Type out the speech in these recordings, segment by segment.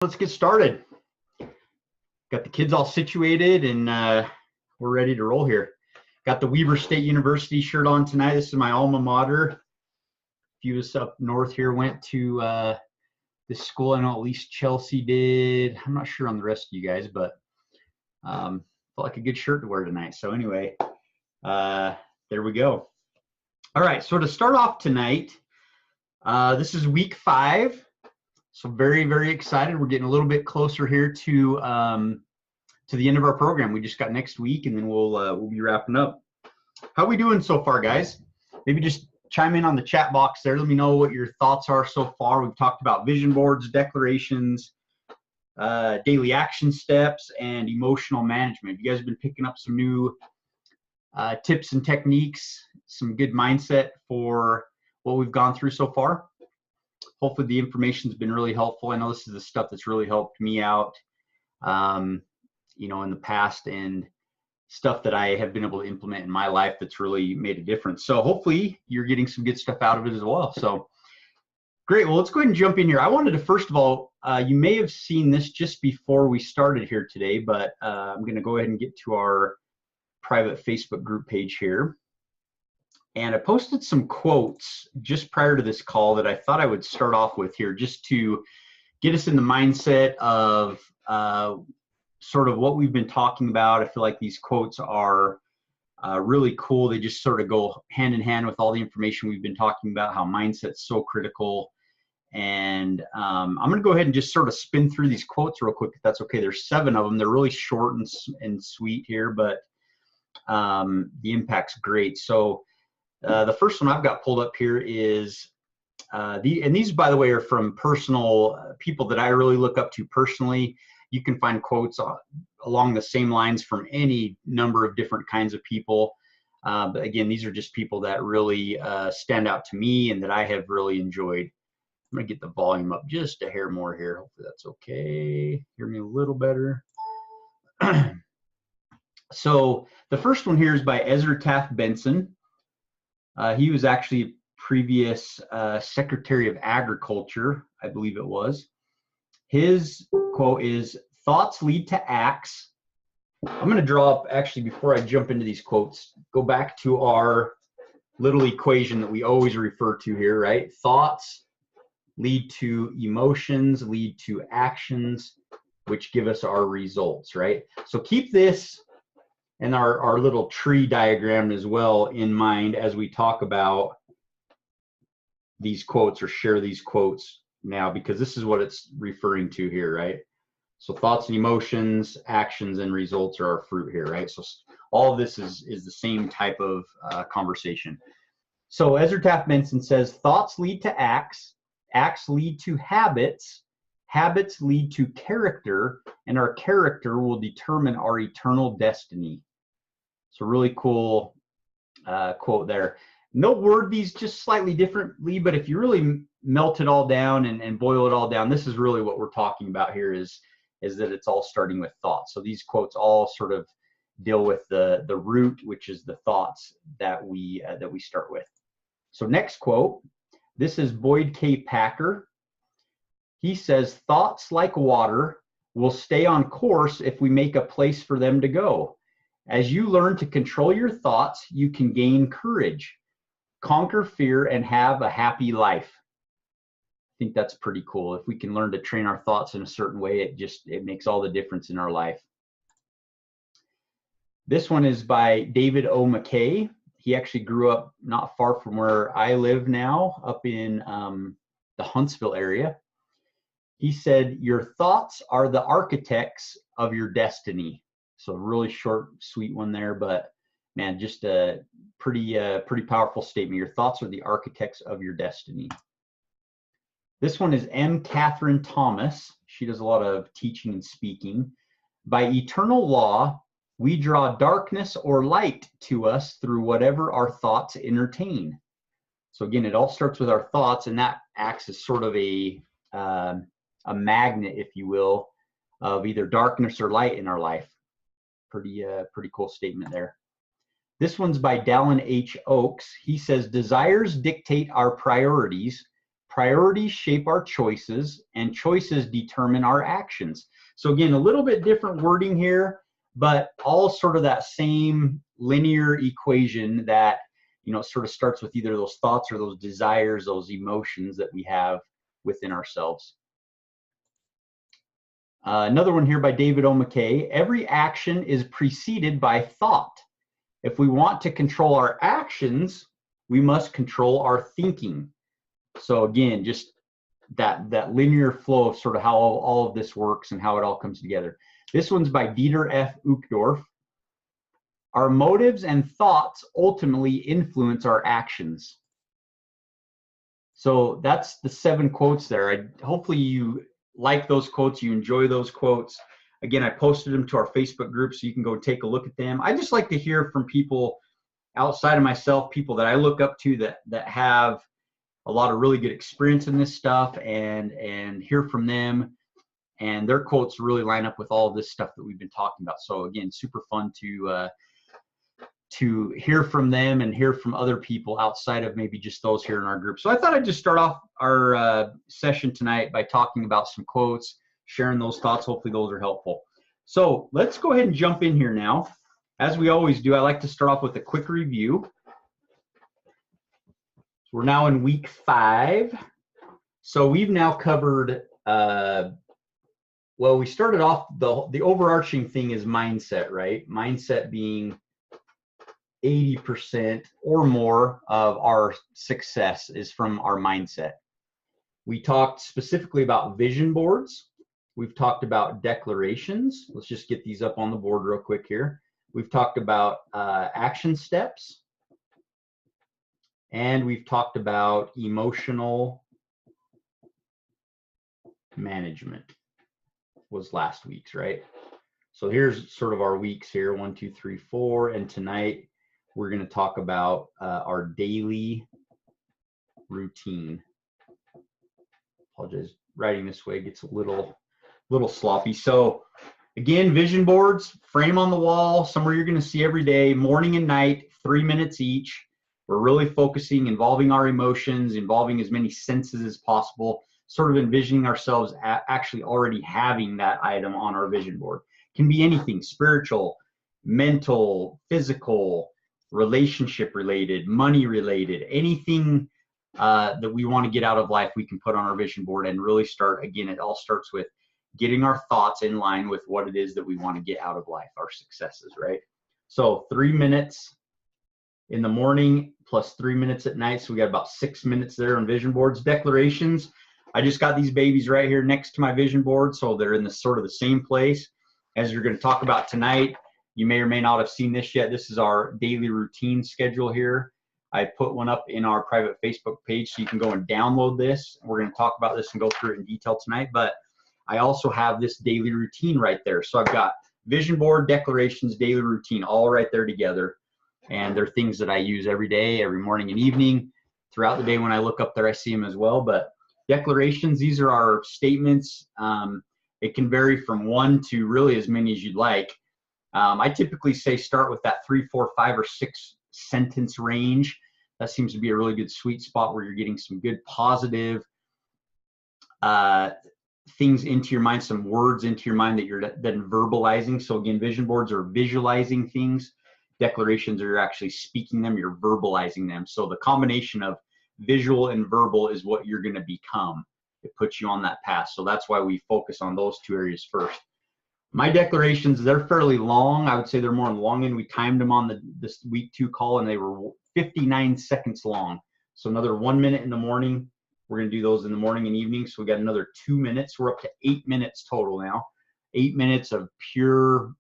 Let's get started. Got the kids all situated and we're ready to roll here. Got the Weber State University shirt on tonight. This is my alma mater. A few of us up north here went to this school. I know at least Chelsea did. I'm not sure on the rest of you guys, but felt like a good shirt to wear tonight. So anyway, there we go. All right, so to start off tonight, this is week 5. So very, very excited. We're getting a little bit closer here to the end of our program. We just got next week, and then we'll be wrapping up. How we doing so far, guys? Maybe just chime in on the chat box there. Let me know what your thoughts are so far. We've talked about vision boards, declarations, daily action steps, and emotional management. You guys have been picking up some new tips and techniques, some good mindset for what we've gone through so far. Hopefully the information's been really helpful. I know this is the stuff that's really helped me out, in the past, and stuff that I have been able to implement in my life that's really made a difference. So hopefully you're getting some good stuff out of it as well. So great. Well, let's go ahead and jump in here. I wanted to, first of all, you may have seen this just before we started here today, but I'm going to go ahead and get to our private Facebook group page here. And I posted some quotes just prior to this call that I thought I would start off with here, just to get us in the mindset of sort of what we've been talking about. I feel like these quotes are really cool. They just sort of go hand in hand with all the information we've been talking about, how mindset's so critical. And I'm going to go ahead and just sort of spin through these quotes real quick, if that's okay. There's 7 of them. They're really short and sweet here, but the impact's great. So the first one I've got pulled up here is, and these, by the way, are from personal people that I really look up to personally. You can find quotes along the same lines from any number of different kinds of people. But again, these are just people that really stand out to me and that I have really enjoyed. I'm going to get the volume up just a hair more here. Hopefully that's okay. Hear me a little better. So the first one here is by Ezra Taft Benson. He was actually previous Secretary of Agriculture, I believe it was. His quote is, "Thoughts lead to acts." I'm going to draw up, actually, before I jump into these quotes, go back to our little equation that we always refer to here, right? Thoughts lead to emotions, lead to actions, which give us our results, right? So keep this and our little tree diagram as well in mind as we talk about these quotes or share these quotes now, because this is what it's referring to here, right? So thoughts and emotions, actions and results are our fruit here, right? So all of this is the same type of conversation. So Ezra Taft Benson says, thoughts lead to acts, acts lead to habits, habits lead to character, and our character will determine our eternal destiny. So really cool quote there. Note word these just slightly differently, but if you really melt it all down and boil it all down, this is really what we're talking about here is that it's all starting with thoughts. So these quotes all sort of deal with the root, which is the thoughts that we start with. So next quote, this is Boyd K. Packer. He says, "Thoughts like water will stay on course if we make a place for them to go. As you learn to control your thoughts, you can gain courage, conquer fear, and have a happy life." I think that's pretty cool. If we can learn to train our thoughts in a certain way, it makes all the difference in our life. This one is by David O. McKay. He actually grew up not far from where I live now, up in the Huntsville area. He said, "Your thoughts are the architects of your destiny." So really short, sweet one there, but man, just a pretty powerful statement. Your thoughts are the architects of your destiny. This one is M. Catherine Thomas. She does a lot of teaching and speaking. "By eternal law, we draw darkness or light to us through whatever our thoughts entertain." So again, it all starts with our thoughts, and that acts as sort of a magnet, if you will, of either darkness or light in our life. Pretty cool statement there. This one's by Dallin H. Oaks. He says, "Desires dictate our priorities. priorities shape our choices, and choices determine our actions. So again, a little bit different wording here, but all sort of that same linear equation that, you know, sort of starts with either those thoughts or those desires, those emotions that we have within ourselves. Another one here by David O. McKay. Every action is preceded by thought. If we want to control our actions, we must control our thinking. So again, just that linear flow of sort of how all of this works and how it all comes together. This one's by Dieter F. Uchtdorf. Our motives and thoughts ultimately influence our actions. So that's the 7 quotes there. Hopefully you like those quotes, you enjoy those quotes. Again, I posted them to our Facebook group, so you can go take a look at them. I just like to hear from people outside of myself, people that I look up to that have a lot of really good experience in this stuff, and hear from them. And their quotes really line up with all of this stuff that we've been talking about. So again, super fun to hear from them and hear from other people outside of maybe just those here in our group. So I thought I'd just start off our session tonight by talking about some quotes, sharing those thoughts. Hopefully those are helpful. So let's go ahead and jump in here now. As we always do, I like to start off with a quick review. We're now in week 5. So we've now covered, well, we started off, the overarching thing is mindset, right? Mindset being 80% or more of our success is from our mindset. We talked specifically about vision boards. We've talked about declarations. Let's just get these up on the board real quick here. We've talked about action steps. And we've talked about emotional management was last week's, right? So here's sort of our weeks here, 1, 2, 3, 4. And tonight we're going to talk about our daily routine. Apologize, writing this way gets a little sloppy. So again, vision boards, frame on the wall, somewhere you're going to see every day, morning and night, 3 minutes each. We're really focusing, involving our emotions, involving as many senses as possible, sort of envisioning ourselves actually already having that item on our vision board. It can be anything: spiritual, mental, physical, relationship related, money related, anything that we want to get out of life, we can put on our vision board and really start. Again, it all starts with getting our thoughts in line with what it is that we want to get out of life, our successes, right? So 3 minutes in the morning plus 3 minutes at night. So we got about 6 minutes there on vision boards. Declarations, I just got these babies right here next to my vision board. So they're in the sort of the same place as you're going to talk about tonight. You may or may not have seen this yet. This is our daily routine schedule here. I put one up in our private Facebook page, so you can go and download this. We're going to talk about this and go through it in detail tonight, but I also have this daily routine right there. So I've got vision board, declarations, daily routine, all right there together. And they're things that I use every day, every morning and evening. Throughout the day when I look up there, I see them as well. But declarations, these are our statements. It can vary from 1 to really as many as you'd like. I typically say start with that 3, 4, 5, or 6 sentence range. That seems to be a really good sweet spot where you're getting some good positive things into your mind, some words into your mind that you're then verbalizing. So again, vision boards are visualizing things. Declarations are you're actually speaking them, you're verbalizing them. So the combination of visual and verbal is what you're going to become. It puts you on that path. So that's why we focus on those 2 areas first. My declarations, they're fairly long. I would say they're more long, and we timed them on this week 2 call, and they were 59 seconds long. So another 1 minute in the morning. We're going to do those in the morning and evening. So we got another 2 minutes. We're up to 8 minutes total now. 8 minutes of pure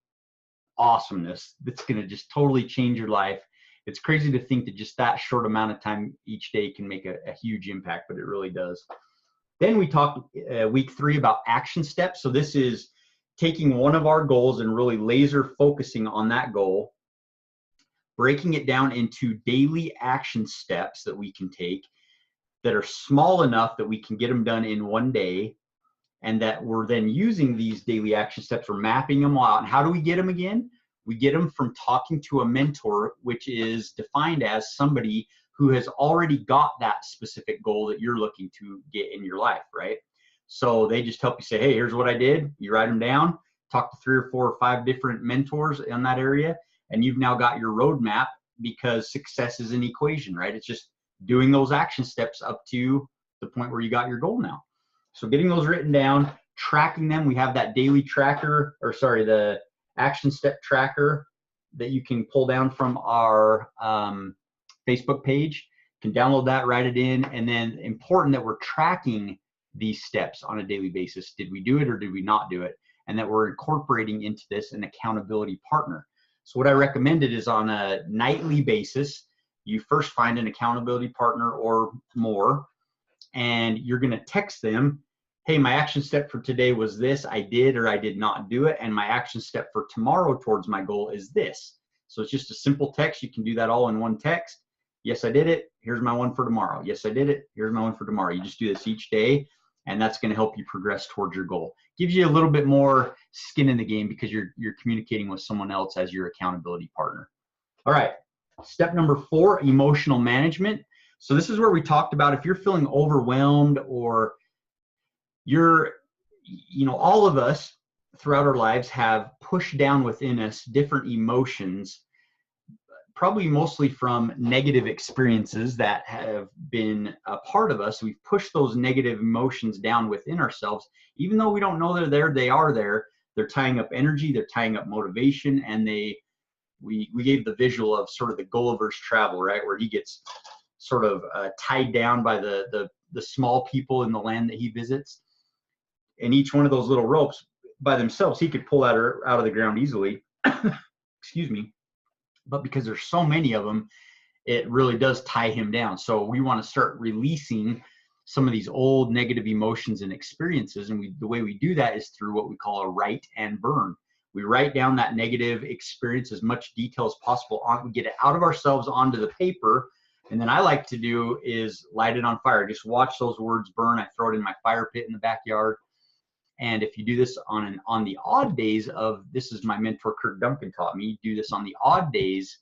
awesomeness that's going to just totally change your life. It's crazy to think that just that short amount of time each day can make a huge impact, but it really does. Then we talked week 3 about action steps. So this is taking one of our goals and really laser focusing on that goal, breaking it down into daily action steps that we can take that are small enough that we can get them done in one day, and that we're then using these daily action steps, we're mapping them out. And how do we get them again? We get them from talking to a mentor, which is defined as somebody who has already got that specific goal that you're looking to get in your life, right? So they just help you say, hey, here's what I did. You write them down, talk to 3 or 4 or 5 different mentors in that area, and you've now got your roadmap, because success is an equation, right? It's just doing those action steps up to the point where you got your goal now. So getting those written down, tracking them. We have that daily tracker, or sorry, the action step tracker that you can pull down from our Facebook page. You can download that, write it in, and then important that we're tracking these steps on a daily basis. Did we do it or did we not do it? And that we're incorporating into this an accountability partner. So what I recommended is on a nightly basis, you first find an accountability partner or more, and you're going to text them, hey, my action step for today was this, I did or I did not do it, and my action step for tomorrow towards my goal is this. So it's just a simple text. You can do that all in one text. Yes, I did it. Here's my one for tomorrow. Yes, I did it. Here's my one for tomorrow. You just do this each day, and that's going to help you progress towards your goal. Gives you a little bit more skin in the game because you're communicating with someone else as your accountability partner. All right, step number 4, emotional management. So this is where we talked about if you're feeling overwhelmed, or all of us throughout our lives have pushed down within us different emotions, probably mostly from negative experiences that have been a part of us. We've pushed those negative emotions down within ourselves. Even though we don't know they're there, they are there. They're tying up energy, they're tying up motivation, and we gave the visual of sort of the Gulliver's Travel, right? Where he gets sort of tied down by the small people in the land that he visits. And each one of those little ropes by themselves, he could pull out of the ground easily. Excuse me. But because there's so many of them, it really does tie him down. So we want to start releasing some of these old negative emotions and experiences. And the way we do that is through what we call a write and burn. We write down that negative experience, as much detail as possible. We get it out of ourselves onto the paper. And then I like to do is light it on fire. Just watch those words burn. I throw it in my fire pit in the backyard. And if you do this on the odd days of, this is my mentor Kurt Duncan taught me, do this on the odd days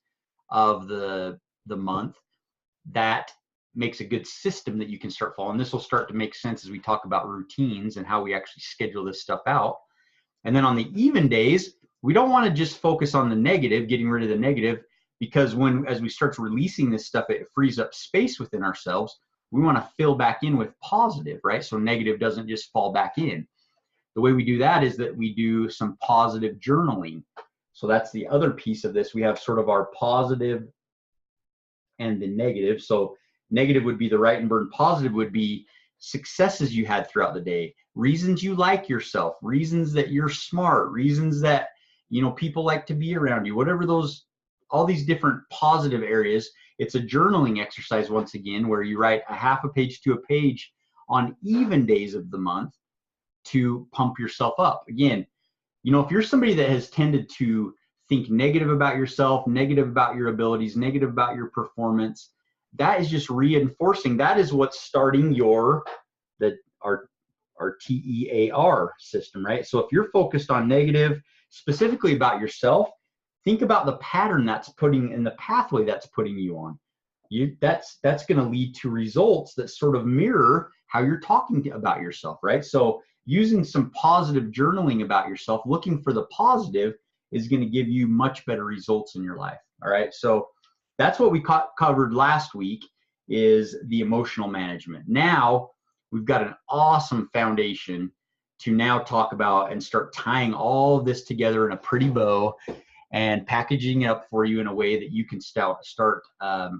of the month, that makes a good system that you can start following. This will start to make sense as we talk about routines and how we actually schedule this stuff out. And then on the even days, we don't want to just focus on the negative, getting rid of the negative, because as we start releasing this stuff, it frees up space within ourselves. We want to fill back in with positive, right? So negative doesn't just fall back in. The way we do that is that we do some positive journaling. So that's the other piece of this. We have sort of our positive and the negative. So negative would be the write and burn. Positive would be successes you had throughout the day, reasons you like yourself, reasons that you're smart, reasons that people like to be around you, whatever all these different positive areas. It's a journaling exercise, once again, where you write a half a page to a page on even days of the month to pump yourself up. Again, if you're somebody that has tended to think negative about yourself, negative about your abilities, negative about your performance, that is just reinforcing. That is what's starting our TEAR system, right? So if you're focused on negative, specifically about yourself, think about the pattern that's putting in the pathway that's putting you on. That's going to lead to results that sort of mirror how you're talking about yourself, right? So using some positive journaling about yourself, looking for the positive, is going to give you much better results in your life. All right. So that's what we covered last week, is the emotional management. Now we've got an awesome foundation to now talk about and start tying all of this together in a pretty bow and packaging it up for you in a way that you can start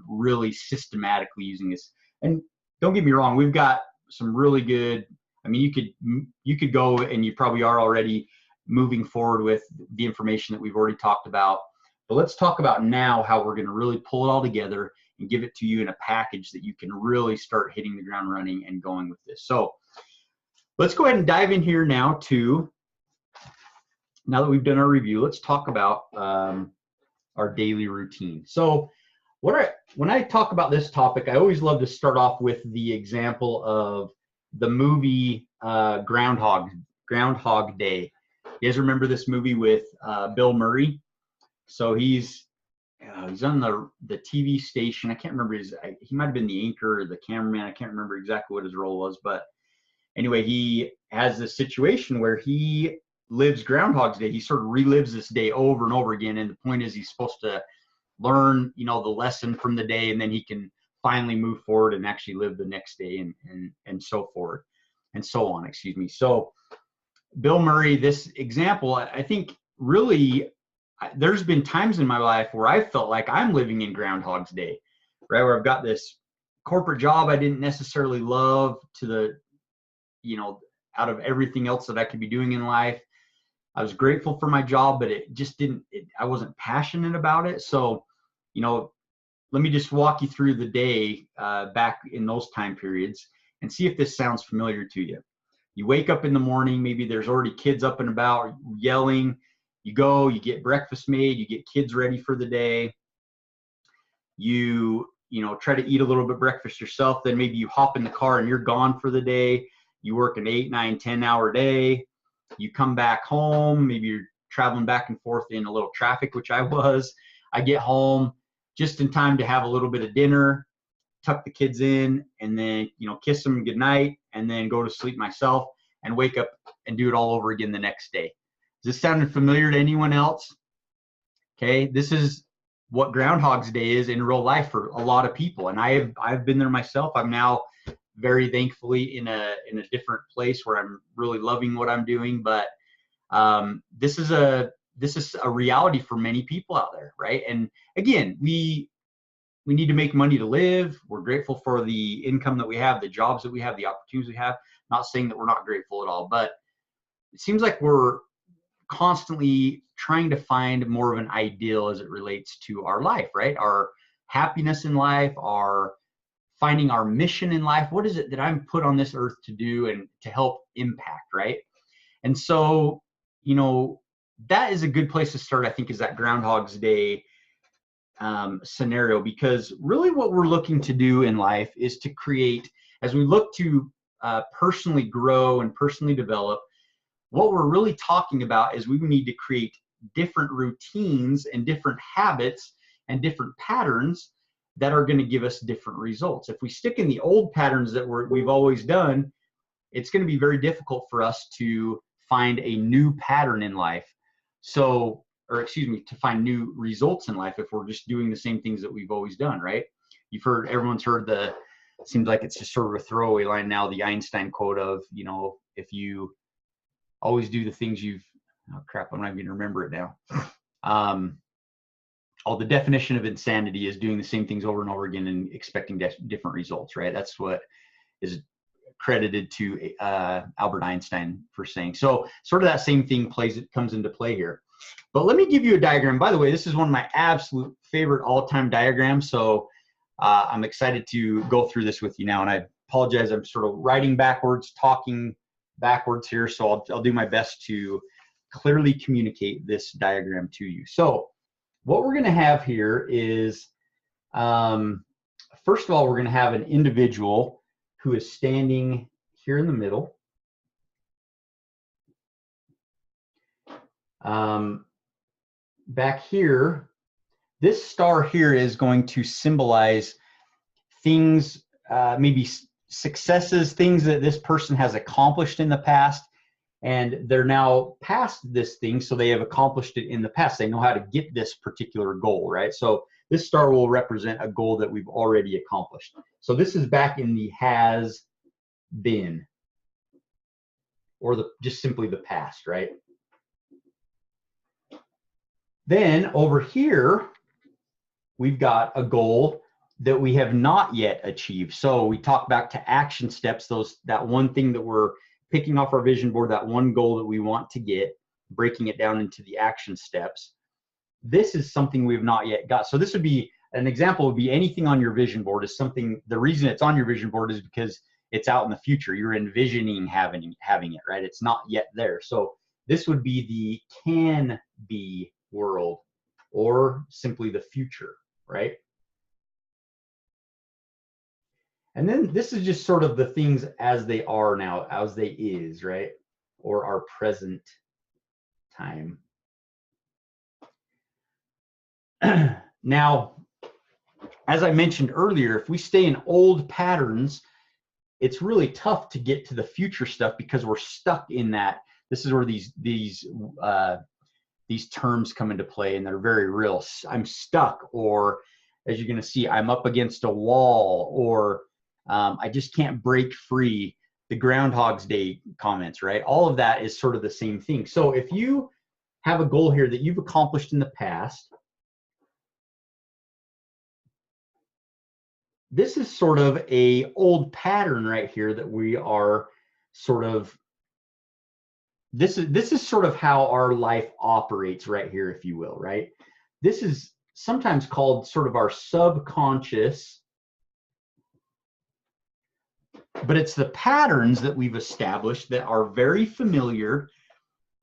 really systematically using this. And don't get me wrong, we've got some really good, you could go, and you probably are already moving forward with the information that we've already talked about. But let's talk about now how we're going to really pull it all together and give it to you in a package that you can really start hitting the ground running and going with this. So let's go ahead and dive in here now now that we've done our review, let's talk about our daily routine. So when I talk about this topic, I always love to start off with the example of the movie Groundhog Day. You guys remember this movie with Bill Murray? So he's he's on the TV station. I can't remember he might have been the anchor or the cameraman. I can't remember exactly what his role was, but anyway, he has this situation where he lives Groundhog's Day. He sort of relives this day over and over again. And the point is he's supposed to learn, the lesson from the day, and then he can finally move forward and actually live the next day and so forth and so on, excuse me. So Bill Murray, this example, I think really there's been times in my life where I felt like I'm living in Groundhog's Day, right? Where I've got this corporate job I didn't necessarily love to the, out of everything else that I could be doing in life. I was grateful for my job, but it just I wasn't passionate about it. So, let me just walk you through the day back in those time periods and see if this sounds familiar to you. You wake up in the morning, maybe there's already kids up and about yelling. You go, you get breakfast made, you get kids ready for the day. You try to eat a little bit of breakfast yourself. Then maybe you hop in the car and you're gone for the day. You work an 8, 9, 10-hour day. You come back home. Maybe you're traveling back and forth in a little traffic, which I was. I get home just in time to have a little bit of dinner, tuck the kids in, and then, kiss them goodnight, and then go to sleep myself and wake up and do it all over again the next day. Does this sound familiar to anyone else? Okay, this is what Groundhog's Day is in real life for a lot of people. And I've been there myself. I'm now very thankfully in a different place where I'm really loving what I'm doing. But this is a reality for many people out there, right? And again, we need to make money to live. We're grateful for the income that we have, the jobs that we have, the opportunities we have. Not saying that we're not grateful at all, but it seems like we're constantly trying to find more of an ideal as it relates to our life, right? Our happiness in life, our finding our mission in life. What is it that I'm put on this earth to do and to help impact, right? And so, that is a good place to start, I think, is that Groundhog's Day scenario, because really what we're looking to do in life is to create, as we look to personally grow and personally develop, what we're really talking about is we need to create different routines and different habits and different patterns that are going to give us different results. If we stick in the old patterns that we've always done, it's going to be very difficult for us to find a new pattern in life. So, or excuse me, to find new results in life if we're just doing the same things that we've always done, right? Everyone's heard it seems like it's just sort of a throwaway line now, the Einstein quote of, if you always do the things oh crap, I'm not even gonna remember it now. The definition of insanity is doing the same things over and over again and expecting different results, right? That's what is credited to Albert Einstein for saying. So sort of that same thing comes into play here. But let me give you a diagram. By the way, this is one of my absolute favorite all-time diagrams. So I'm excited to go through this with you now. And I apologize, I'm sort of writing backwards, talking backwards here. So I'll do my best to clearly communicate this diagram to you. So what we're going to have here is, first of all, we're going to have an individual who is standing here in the middle. Back here, this star here is going to symbolize things, maybe successes, things that this person has accomplished in the past, and they're now past this thing, so they have accomplished it in the past. They know how to get this particular goal, right? So this star will represent a goal that we've already accomplished. So this is back in the has been, or just simply the past, right? Then over here, we've got a goal that we have not yet achieved. So we talk back to action steps, that one thing that we're picking off our vision board, that one goal that we want to get, breaking it down into the action steps. This is something we have not yet got. So this would be an example, would be anything on your vision board is something, the reason it's on your vision board is because it's out in the future. You're envisioning having it, right? It's not yet there. So this would be the can be world, or simply the future, right? And then this is just sort of the things as they are now, as they is, right? Or our present time. Now, as I mentioned earlier, if we stay in old patterns, it's really tough to get to the future stuff because we're stuck in that. This is where these terms come into play, and they're very real. I'm stuck, or as you're going to see, I'm up against a wall, or I just can't break free. The Groundhog's Day comments, right? All of that is sort of the same thing. So if you have a goal here that you've accomplished in the past, this is sort of a old pattern right here that we are sort of, this is sort of how our life operates right here, if you will, right? This is sometimes called sort of our subconscious, but it's the patterns that we've established that are very familiar,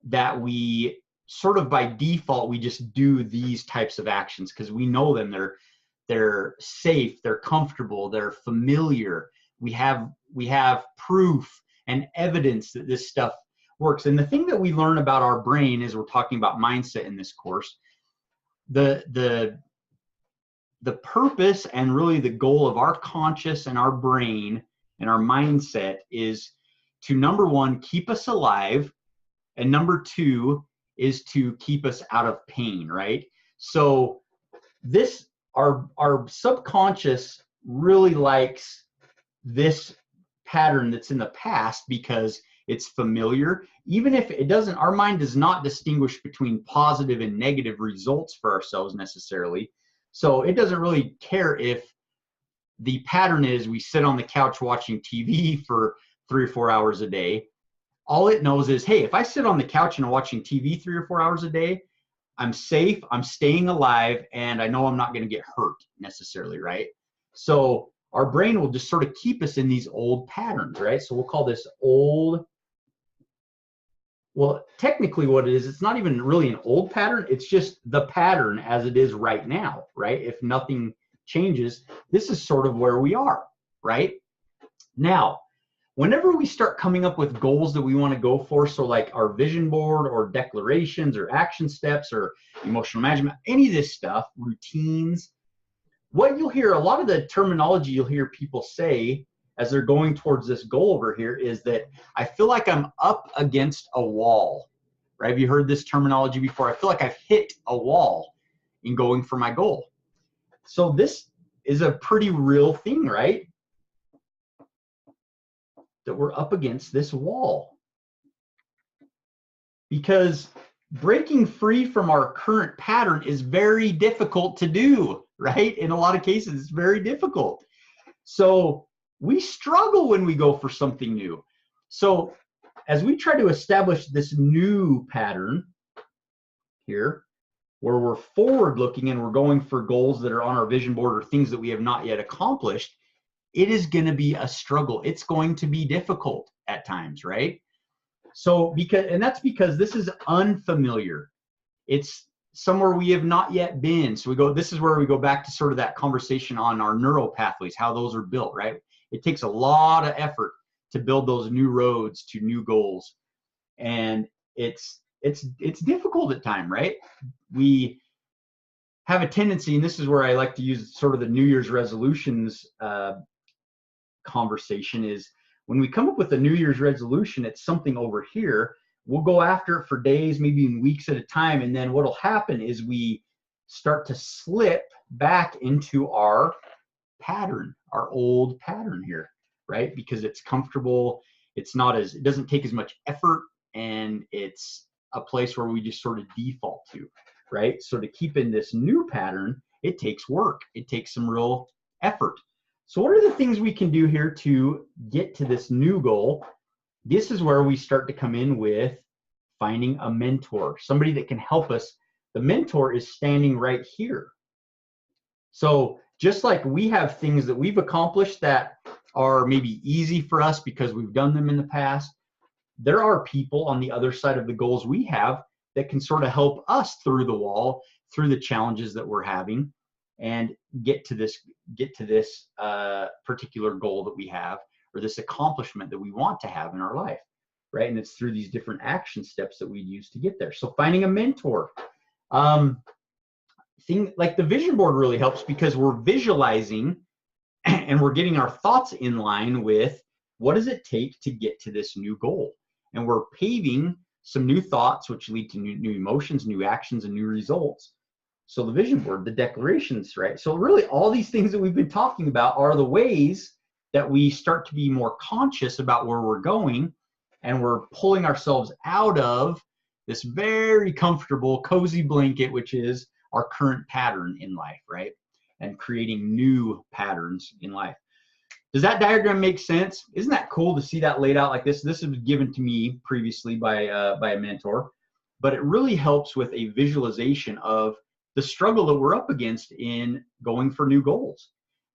that we sort of by default, we just do these types of actions because we know them. They're safe, they're comfortable, they're familiar. We have proof and evidence that this stuff works. And the thing that we learn about our brain is, we're talking about mindset in this course, the purpose and really the goal of our conscious and our brain and our mindset is to, number one, keep us alive, and number two is to keep us out of pain, right? So this, our subconscious really likes this pattern that's in the past because it's familiar. Even if it doesn't, our mind does not distinguish between positive and negative results for ourselves necessarily. So it doesn't really care if the pattern is we sit on the couch watching TV for 3 or 4 hours a day. All it knows is, hey, if I sit on the couch and I'm watching TV 3 or 4 hours a day, I'm safe, I'm staying alive, and I know I'm not going to get hurt necessarily, right? So our brain will just sort of keep us in these old patterns, right? So we'll call this old. Well, technically what it is, it's not even really an old pattern. It's just the pattern as it is right now, right? If nothing changes, this is sort of where we are, right? Now, whenever we start coming up with goals that we want to go for, so like our vision board or declarations or action steps or emotional management, any of this stuff, routines, what you'll hear, a lot of the terminology you'll hear people say as they're going towards this goal over here is that I feel like I'm up against a wall, right? Have you heard this terminology before? I feel like I've hit a wall in going for my goal. So this is a pretty real thing, right? That we're up against this wall. Because breaking free from our current pattern is very difficult to do, right? In a lot of cases, it's very difficult. So we struggle when we go for something new. So as we try to establish this new pattern here, where we're forward looking and we're going for goals that are on our vision board or things that we have not yet accomplished, it is going to be a struggle. It's going to be difficult at times, right? So that's because this is unfamiliar. It's somewhere we have not yet been. So this is where we go back to sort of that conversation on our neural pathways, how those are built, right? It takes a lot of effort to build those new roads to new goals. And it's difficult at times, right? We have a tendency, and this is where I like to use sort of the New Year's resolutions conversation, is when we come up with a New Year's resolution, it's something over here. We'll go after it for days, maybe even weeks at a time. And then what'll happen is we start to slip back into our pattern, our old pattern here, right? Because it's comfortable. It doesn't take as much effort, and it's a place where we just sort of default to, right? So to keep in this new pattern, it takes work. It takes some real effort. So what are the things we can do here to get to this new goal? This is where we start to come in with finding a mentor, somebody that can help us. The mentor is standing right here. So just like we have things that we've accomplished that are maybe easy for us because we've done them in the past, there are people on the other side of the goals we have that can sort of help us through the wall, through the challenges that we're having, and get to this particular goal that we have, or this accomplishment that we want to have in our life, right? And it's through these different action steps that we use to get there. So finding a mentor. thing like the vision board really helps because we're visualizing and we're getting our thoughts in line with what does it take to get to this new goal. And we're paving some new thoughts, which lead to new emotions, new actions, and new results. So the vision board, the declarations, right? So really all these things that we've been talking about are the ways that we start to be more conscious about where we're going, and we're pulling ourselves out of this very comfortable, cozy blanket, which is our current pattern in life, right? And creating new patterns in life. Does that diagram make sense? Isn't that cool to see that laid out like this? This was given to me previously by a mentor, but it really helps with a visualization of the struggle that we're up against in going for new goals.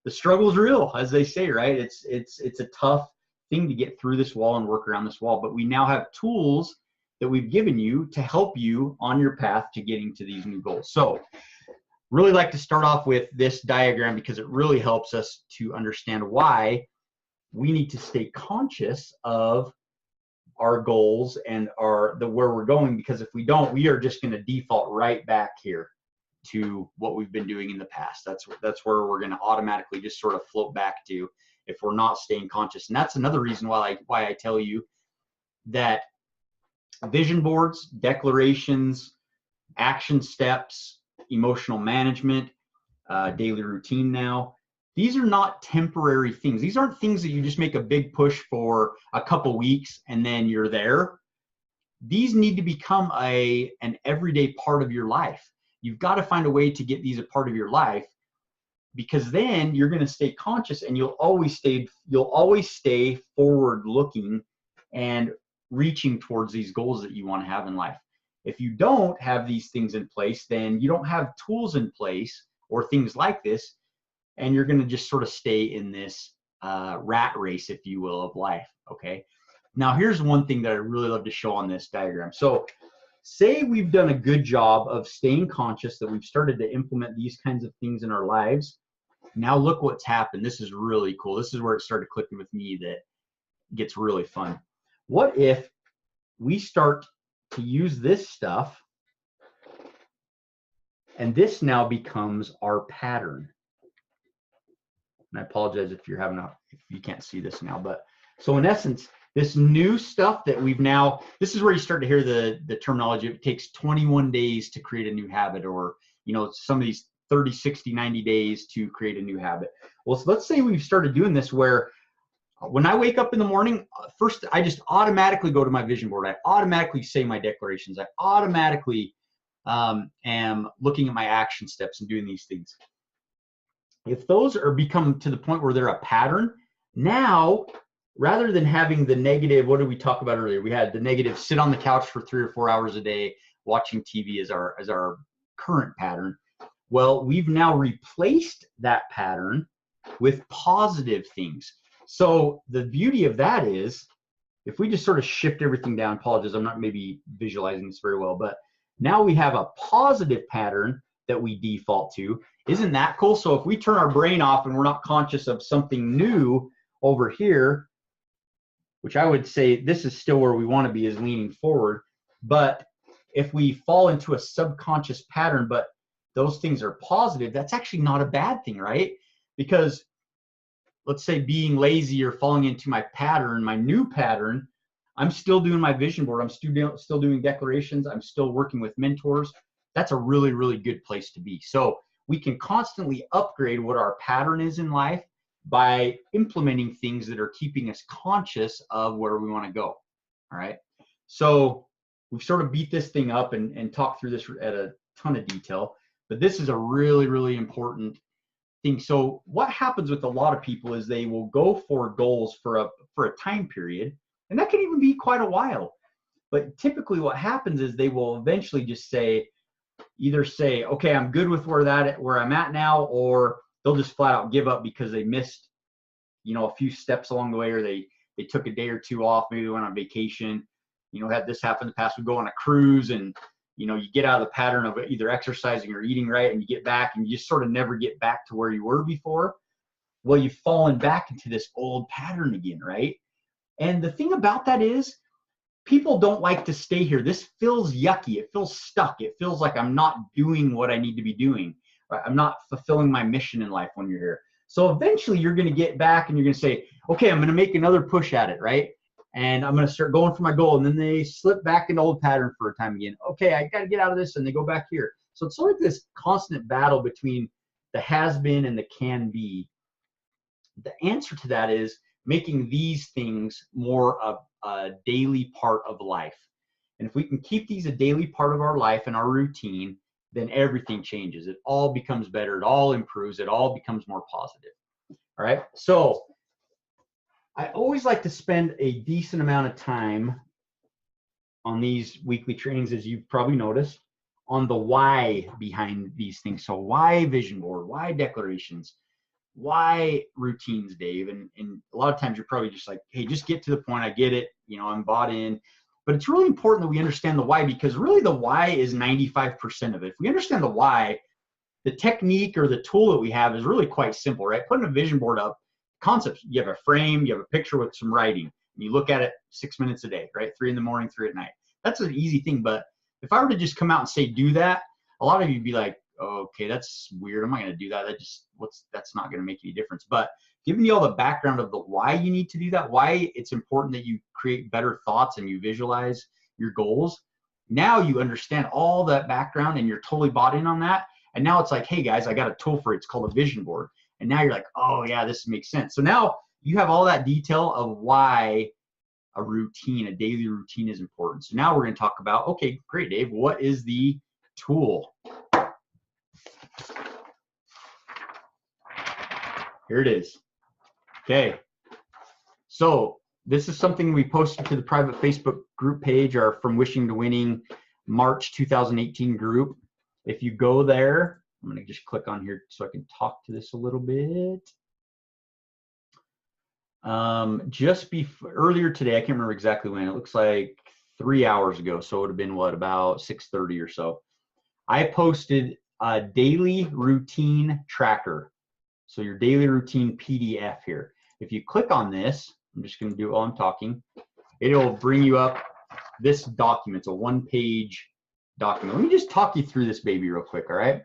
The struggle is real, as they say, right? It's a tough thing to get through this wall and work around this wall, but we now have tools that we've given you to help you on your path to getting to these new goals. So really like to start off with this diagram because it really helps us to understand why we need to stay conscious of our goals and where we're going, because if we don't, we are just going to default right back here to what we've been doing in the past. That's where we're going to automatically just sort of float back to if we're not staying conscious. And that's another reason why I tell you that vision boards, declarations, action steps, emotional management, daily routine now, these are not temporary things. These aren't things that you just make a big push for a couple weeks and then you're there. These need to become an everyday part of your life. You've got to find a way to get these a part of your life, because then you're going to stay conscious and you'll always stay forward looking and reaching towards these goals that you want to have in life. If you don't have these things in place, then you don't have tools in place or things like this, and you're going to just sort of stay in this rat race, if you will, of life. Okay. Now here's one thing that I really love to show on this diagram. So say we've done a good job of staying conscious, that we've started to implement these kinds of things in our lives. Now look what's happened. This is really cool. This is where it started clicking with me that gets really fun. What if we start to use this stuff and this now becomes our pattern? And I apologize if if you can't see this now, but so in essence, this new stuff that we've now, this is where you start to hear the terminology. It takes 21 days to create a new habit, or, some of these 30, 60, 90 days to create a new habit. Well, so let's say we've started doing this where when I wake up in the morning, first, I just automatically go to my vision board. I automatically say my declarations. I automatically am looking at my action steps and doing these things. If those become to the point where they're a pattern, now, rather than having the negative, what did we talk about earlier? We had the negative, sit on the couch for 3 or 4 hours a day watching TV as our current pattern. Well, we've now replaced that pattern with positive things. So the beauty of that is, if we just sort of shift everything down, apologize, I'm not maybe visualizing this very well, but now we have a positive pattern that we default to. Isn't that cool? So if we turn our brain off and we're not conscious of something new over here, which I would say this is still where we want to be, is leaning forward. But if we fall into a subconscious pattern, but those things are positive, that's actually not a bad thing, right? Because let's say being lazy or falling into my pattern, my new pattern, I'm still doing my vision board. I'm still doing declarations. I'm still working with mentors. That's a really, really good place to be. So we can constantly upgrade what our pattern is in life by implementing things that are keeping us conscious of where we want to go. All right. So we've sort of beat this thing up and talked through this at a ton of detail, but this is a really, really important thing. So what happens with a lot of people is they will go for goals for a time period, and that can even be quite a while. But typically what happens is they will eventually just either say, okay, I'm good with where I'm at now, or they'll just flat out give up because they missed, a few steps along the way, or they took a day or two off, maybe they went on vacation. Had this happen in the past. We go on a cruise and, you get out of the pattern of either exercising or eating right, and you get back and you just sort of never get back to where you were before. Well, you've fallen back into this old pattern again, right? And the thing about that is, people don't like to stay here. This feels yucky. It feels stuck. It feels like I'm not doing what I need to be doing. Right? I'm not fulfilling my mission in life when you're here. So eventually you're going to get back and you're going to say, okay, I'm going to make another push at it, right? And I'm going to start going for my goal. And then they slip back into old pattern for a time again. Okay, I got to get out of this, and they go back here. So it's sort of this constant battle between the has been and the can be. The answer to that is making these things more of a daily part of life. And if we can keep these a daily part of our life and our routine, then everything changes. It all becomes better. It all improves. It all becomes more positive. All right. So I always like to spend a decent amount of time on these weekly trainings, as you've probably noticed, on the why behind these things. So why vision board? Why declarations? Why routines, Dave? And a lot of times you're probably just like, hey, just get to the point. I get it. You know, I'm bought in. But it's really important that we understand the why, because really the why is 95% of it. If we understand the why, the technique or the tool that we have is really quite simple, right? Putting a vision board up, concepts, you have a frame, you have a picture with some writing, and you look at it 6 minutes a day, right? 3 in the morning, 3 at night. That's an easy thing. But if I were to just come out and say, do that, a lot of you'd be like, oh, okay, that's weird. I'm not going to do that. That's not going to make any difference. But giving you all the background of the why you need to do that, why it's important that you create better thoughts and you visualize your goals. Now you understand all that background and you're totally bought in on that. And now it's like, hey guys, I got a tool for it. It's called a vision board. And now you're like, oh yeah, this makes sense. So now you have all that detail of why a routine, a daily routine is important. So now we're going to talk about, okay, great, Dave, what is the tool? Here it is. Okay. So this is something we posted to the private Facebook group page, our From Wishing to Winning March 2018 group. If you go there, I'm going to just click on here so I can talk to this a little bit. Just before, earlier today, I can't remember exactly when, it looks like 3 hours ago. So it would have been what, about 6:30 or so. I posted a daily routine tracker. So your daily routine PDF here. If you click on this, I'm just going to do it while I'm talking. It'll bring you up this document. It's a 1-page document. Let me just talk you through this baby real quick, all right?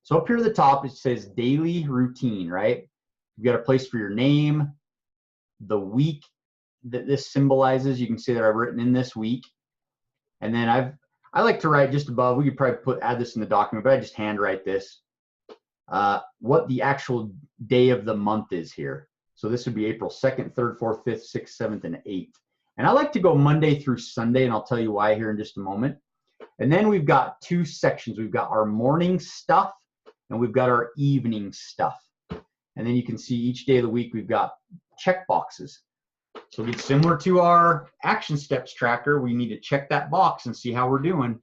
So up here at the top, it says daily routine, right? You've got a place for your name, the week that this symbolizes. You can see that I've written in this week. And then I like to write just above. We could probably add this in the document, but I just handwrite this. What the actual day of the month is here. So this would be April 2nd, 3rd, 4th, 5th, 6th, 7th, and 8th. And I like to go Monday through Sunday, and I'll tell you why here in just a moment. And then we've got 2 sections. We've got our morning stuff, and we've got our evening stuff. And then you can see each day of the week we've got check boxes. So it's similar to our action steps tracker. We need to check that box and see how we're doing.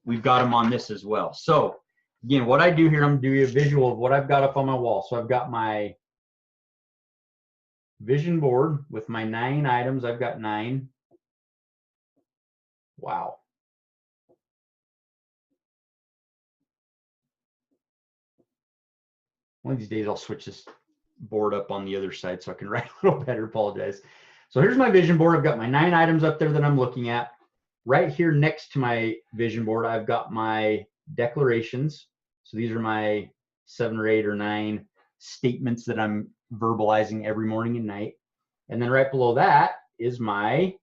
We've got them on this as well. So again, what I do here, I'm going to do a visual of what I've got up on my wall. So I've got my vision board with my 9 items. I've got 9. Wow. One of these days I'll switch this board up on the other side so I can write a little better. Apologize. So here's my vision board. I've got my 9 items up there that I'm looking at. Right here next to my vision board, I've got my declarations. So these are my 7 or 8 or 9 statements that I'm verbalizing every morning and night. And then right below that is my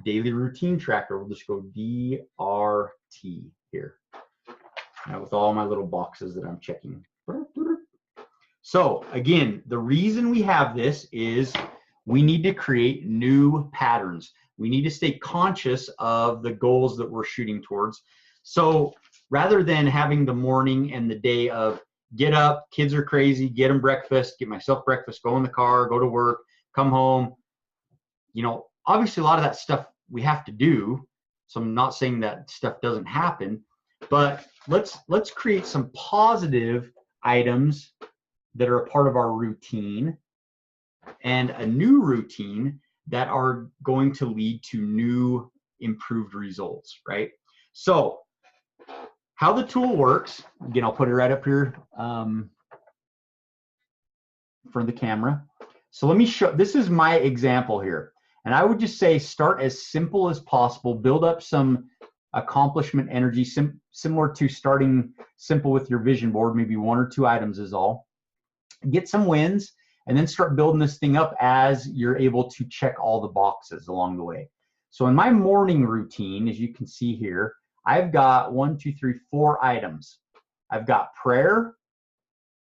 daily routine tracker. We'll just go DRT here. Now with all my little boxes that I'm checking. So again, the reason we have this is we need to create new patterns. We need to stay conscious of the goals that we're shooting towards. So rather than having the morning and the day of get up, kids are crazy, get them breakfast, get myself breakfast, go in the car, go to work, come home. You know, obviously a lot of that stuff we have to do. So I'm not saying that stuff doesn't happen, but let's create some positive items that are a part of our routine and a new routine that are going to lead to new improved results, right? So how the tool works, again, I'll put it right up here for the camera. So let me show, this is my example here. And I would just say start as simple as possible, build up some accomplishment energy, similar to starting simple with your vision board, maybe 1 or 2 items is all. Get some wins, and then start building this thing up as you're able to check all the boxes along the way. So in my morning routine, as you can see here, I've got 1, 2, 3, 4 items. I've got prayer,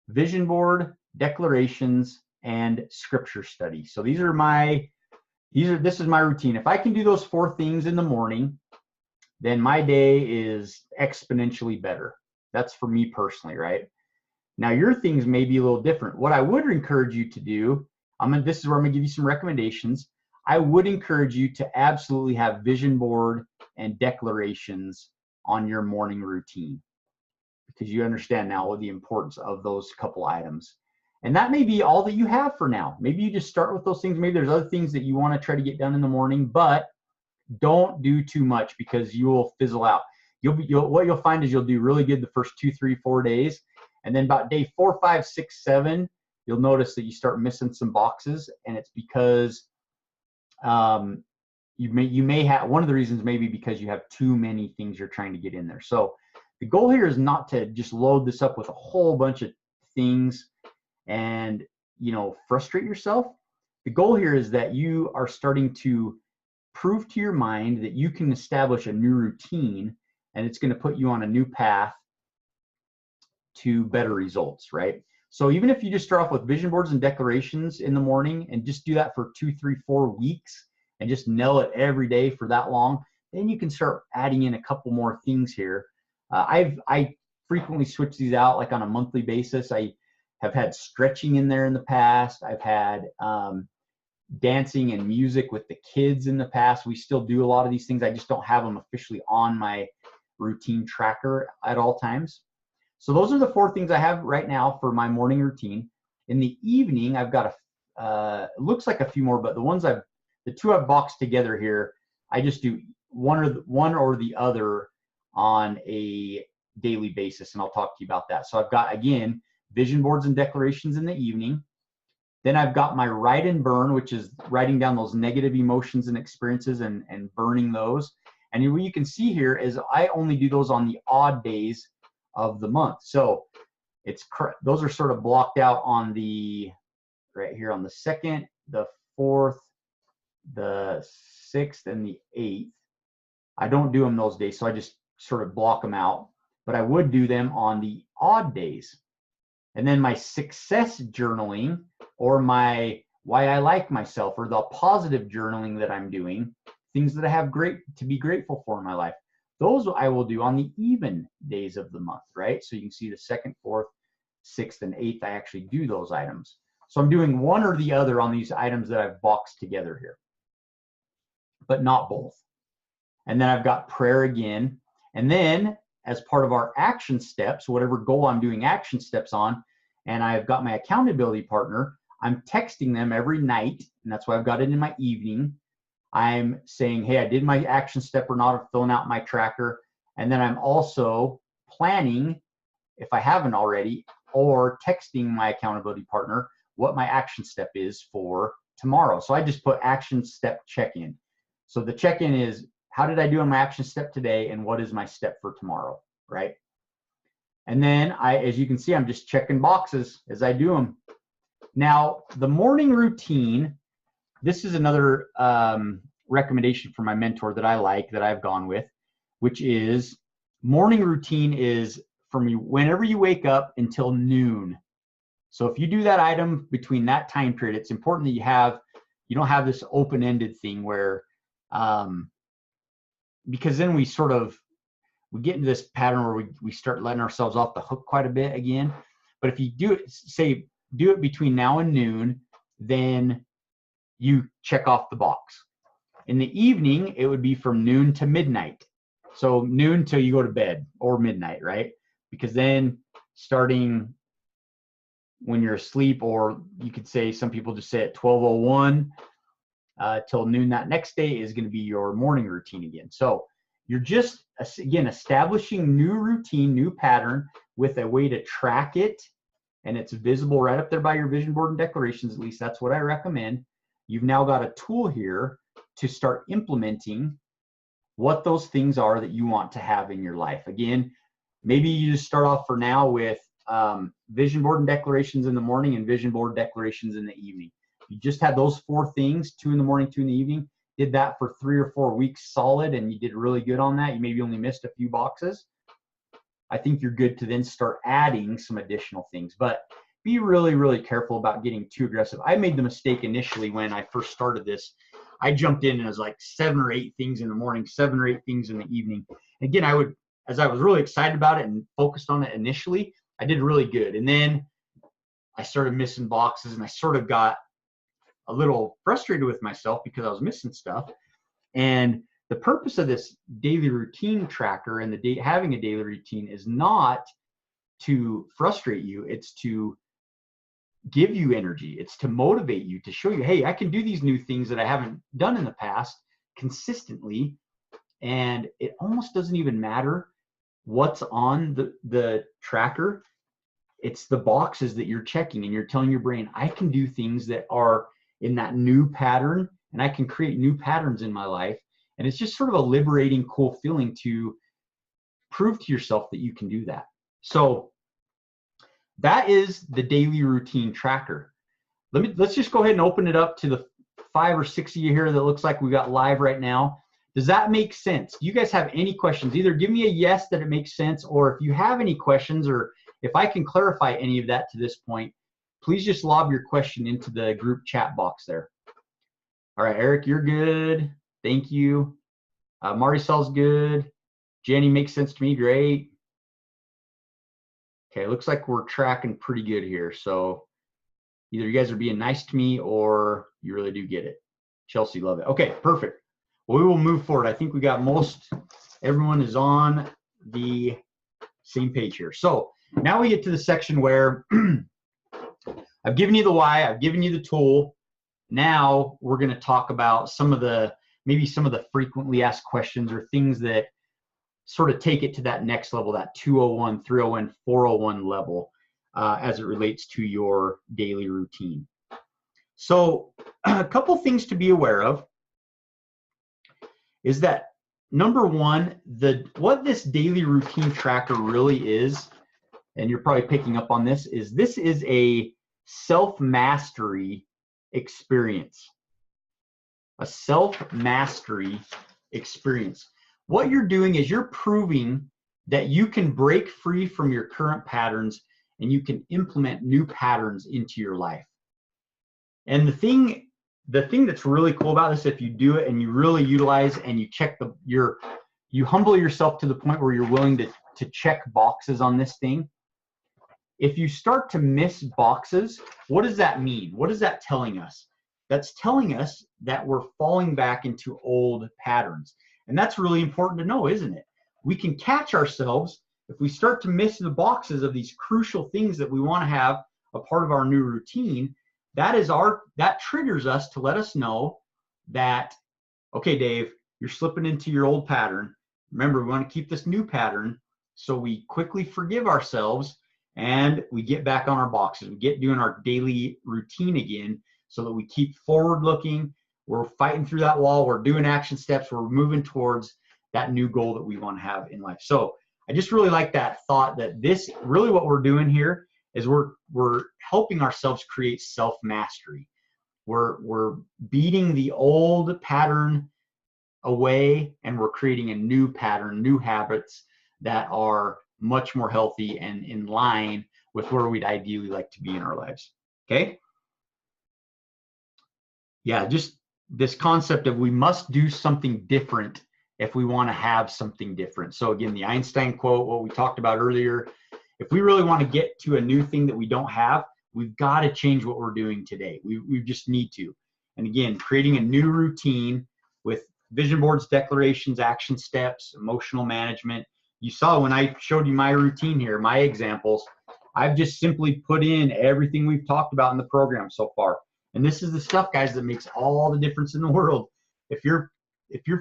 vision board, declarations, and scripture study. So this is my routine. If I can do those 4 things in the morning, then my day is exponentially better. That's for me personally, right? Now your things may be a little different. What I would encourage you to do, this is where I'm gonna give you some recommendations. I would encourage you to absolutely have vision board and declarations on your morning routine, because you understand now the importance of those couple items. And that may be all that you have for now. Maybe you just start with those things. Maybe there's other things that you want to try to get done in the morning, but don't do too much, because you will fizzle out. What you'll find is you'll do really good the first 2, 3, 4 days. And then about day 4, 5, 6, 7, you'll notice that you start missing some boxes. And it's because you may have, one of the reasons may be because you have too many things you're trying to get in there. So the goal here is not to just load this up with a whole bunch of things and, frustrate yourself. The goal here is that you are starting to prove to your mind that you can establish a new routine, and it's going to put you on a new path to better results, right? So even if you just start off with vision boards and declarations in the morning and just do that for 2, 3, 4 weeks and just nail it every day for that long, then you can start adding in a couple more things here. I frequently switch these out like on a monthly basis. I have had stretching in there in the past. I've had dancing and music with the kids in the past. We still do a lot of these things. I just don't have them officially on my routine tracker at all times. So those are the 4 things I have right now for my morning routine. In the evening, I've got it looks like a few more, but the 2 I've boxed together here, I just do one or the other on a daily basis, and I'll talk to you about that. So I've got, again, vision boards and declarations in the evening. Then I've got my write and burn, which is writing down those negative emotions and experiences and burning those. And what you can see here is I only do those on the odd days of the month. So those are sort of blocked out on right here on the 2nd, the 4th, the 6th, and the 8th. I don't do them those days, so I just sort of block them out, but I would do them on the odd days. And then my success journaling, or my why I like myself, or the positive journaling that I'm doing, things that I have to be grateful for in my life, those I will do on the even days of the month, right? So you can see the 2nd, 4th, 6th, and 8th, I actually do those items. So I'm doing one or the other on these items that I've boxed together here, but not both. And then I've got prayer again. And then as part of our action steps, whatever goal I'm doing action steps on, and I've got my accountability partner, I'm texting them every night, and that's why I've got it in my evening. I'm saying, hey, I did my action step or not, or filling out my tracker. And then I'm also planning, if I haven't already, or texting my accountability partner what my action step is for tomorrow. So I just put action step check-in. So the check-in is, how did I do on my action step today, and what is my step for tomorrow, right? And then as you can see, I'm just checking boxes as I do them. Now, the morning routine, this is another recommendation from my mentor that I like, that I've gone with, which is morning routine is from whenever you wake up until noon. So if you do that item between that time period, it's important that you don't have this open-ended thing where, because then we get into this pattern where we start letting ourselves off the hook quite a bit again. But if you do it between now and noon, then you check off the box. In the evening, it would be from noon to midnight. So noon till you go to bed, or midnight, right? Because then starting when you're asleep, or you could say, some people just say at 12:01 till noon that next day is going to be your morning routine again. So you're just, again, establishing new routine, new pattern with a way to track it, and it's visible right up there by your vision board and declarations. At least that's what I recommend. You've now got a tool here to start implementing what those things are that you want to have in your life. Again, maybe you just start off for now with vision board and declarations in the morning and vision board declarations in the evening. You just had those 4 things, 2 in the morning, 2 in the evening, did that for 3 or 4 weeks solid, and you did really good on that. You maybe only missed a few boxes. I think you're good to then start adding some additional things, but be really, really careful about getting too aggressive. I made the mistake initially when I first started this. I jumped in and it was like 7 or 8 things in the morning, 7 or 8 things in the evening. Again, as I was really excited about it and focused on it initially, I did really good. And then I started missing boxes, and I sort of got a little frustrated with myself because I was missing stuff. And the purpose of this daily routine tracker and having a daily routine is not to frustrate you. It's to give you energy. It's to motivate you, to show you, hey, I can do these new things that I haven't done in the past consistently. And it almost doesn't even matter what's on the tracker. It's the boxes that you're checking, and you're telling your brain, I can do things that are in that new pattern, and I can create new patterns in my life. And it's just sort of a liberating, cool feeling to prove to yourself that you can do that. So that is the daily routine tracker. Let's just go ahead and open it up to the 5 or 6 of you here that looks like we got live right now. Does that make sense? Do you guys have any questions? Either give me a yes that it makes sense, or if you have any questions, or if I can clarify any of that to this point, please just lob your question into the group chat box there. All right, Eric, you're good. Thank you. Marisol's good. Jenny, makes sense to me. Great. Okay, looks like we're tracking pretty good here. So either you guys are being nice to me or you really do get it. Chelsea, love it. Okay, perfect. Well, we will move forward. I think we got everyone is on the same page here. So now we get to the section where I've given you the why, I've given you the tool. Now we're going to talk about maybe some of the frequently asked questions, or things that sort of take it to that next level, that 201, 301, 401 level, as it relates to your daily routine. So a couple things to be aware of is that, number one, what this daily routine tracker really is, and you're probably picking up on this is a self-mastery experience. A self-mastery experience. What you're doing is you're proving that you can break free from your current patterns and you can implement new patterns into your life. And the thing that's really cool about this, if you do it and you really utilize and you check you humble yourself to the point where you're willing to check boxes on this thing. If you start to miss boxes, what does that mean? What is that telling us? That's telling us that we're falling back into old patterns. And that's really important to know, isn't it? We can catch ourselves if we start to miss the boxes of these crucial things that we want to have a part of our new routine. That triggers us to let us know that, okay, Dave, you're slipping into your old pattern. Remember, we want to keep this new pattern. So we quickly forgive ourselves and we get back on our boxes. We get doing our daily routine again, so that we keep forward looking. We're fighting through that wall. We're doing action steps. We're moving towards that new goal that we want to have in life. So I just really like that thought, that this really what we're doing here is we're helping ourselves create self-mastery. We're beating the old pattern away, and we're creating a new pattern, new habits that are much more healthy and in line with where we'd ideally like to be in our lives. Okay? Yeah, just this concept of we must do something different if we want to have something different. So again, the Einstein quote, what we talked about earlier, if we really want to get to a new thing that we don't have, we've got to change what we're doing today. We just need to. And again, creating a new routine with vision boards, declarations, action steps, emotional management. You saw when I showed you my routine here, my examples, I've just simply put in everything we've talked about in the program so far. And this is the stuff, guys, that makes all the difference in the world. If you're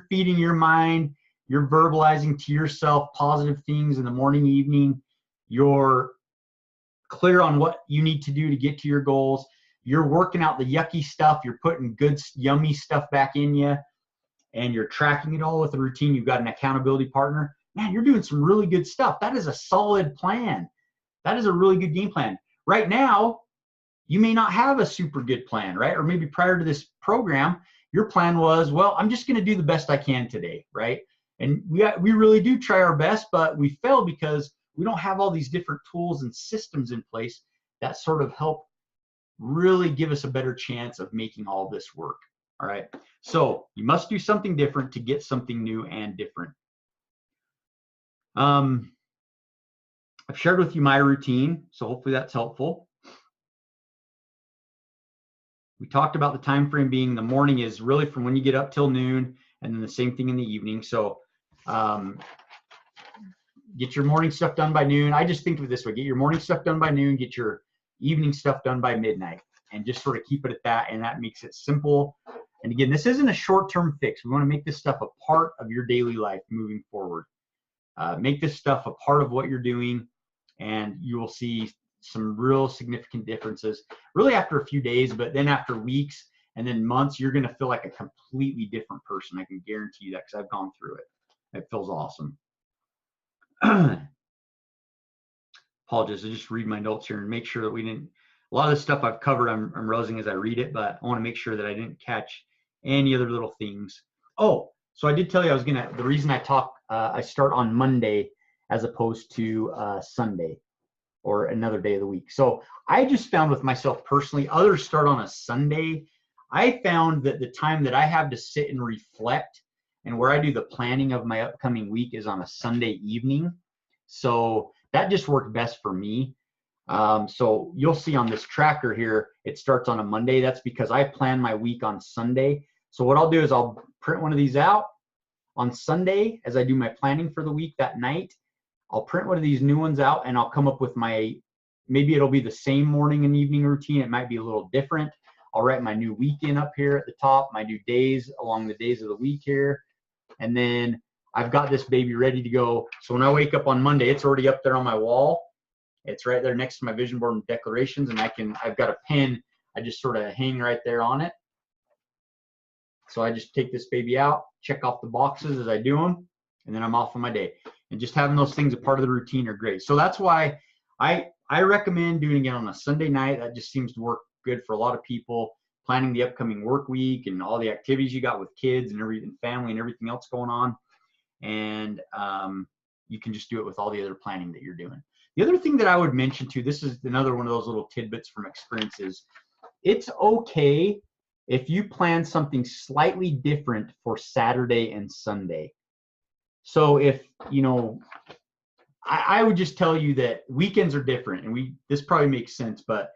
feeding your mind, you're verbalizing to yourself positive things in the morning, evening, you're clear on what you need to do to get to your goals, you're working out the yucky stuff, you're putting good, yummy stuff back in you, and you're tracking it all with a routine, you've got an accountability partner, man, you're doing some really good stuff. That is a solid plan. That is a really good game plan. Right now, you may not have a super good plan, right? Or maybe prior to this program, your plan was, well, I'm just going to do the best I can today, right? And we really do try our best, but we fail because we don't have all these different tools and systems in place that sort of help really give us a better chance of making all this work. All right. So you must do something different to get something new and different. I've shared with you my routine, so hopefully that's helpful. We talked about the time frame being the morning is really from when you get up till noon, and then the same thing in the evening. So get your morning stuff done by noon. I just think of it this way: get your morning stuff done by noon, get your evening stuff done by midnight, and just sort of keep it at that. And that makes it simple. And again, this isn't a short-term fix. We want to make this stuff a part of your daily life moving forward. Make this stuff a part of what you're doing, and you will see some real significant differences really after a few days, but then after weeks and then months, you're going to feel like a completely different person. I can guarantee you that because I've gone through it. It feels awesome. Apologies, I just read my notes here and make sure that we didn't, a lot of the stuff I've covered, I'm realizing as I read it, but I want to make sure that I didn't catch any other little things. Oh, so I did tell you I was going to, the reason I start on Monday as opposed to Sunday or another day of the week. So I just found with myself personally, others start on a Sunday. I found that the time that I have to sit and reflect and where I do the planning of my upcoming week is on a Sunday evening. So that just worked best for me. So you'll see on this tracker here, it starts on a Monday. That's because I plan my week on Sunday. So what I'll do is I'll print one of these out on Sunday as I do my planning for the week that night. I'll print one of these new ones out and I'll come up with my, maybe it'll be the same morning and evening routine. It might be a little different. I'll write my new weekend up here at the top, my new days along the days of the week here. And then I've got this baby ready to go. So when I wake up on Monday, it's already up there on my wall. It's right there next to my vision board and declarations. And I've got a pen. I just sort of hang right there on it. So I just take this baby out, check off the boxes as I do them, and then I'm off on my day. And just having those things a part of the routine are great. So that's why I recommend doing it on a Sunday night. That just seems to work good for a lot of people, planning the upcoming work week and all the activities you got with kids and everything, family and everything else going on. And you can just do it with all the other planning that you're doing. The other thing that I would mention too, this is another one of those little tidbits from experiences. It's okay if you plan something slightly different for Saturday and Sunday. So if, you know, I would just tell you that weekends are different, and this probably makes sense, but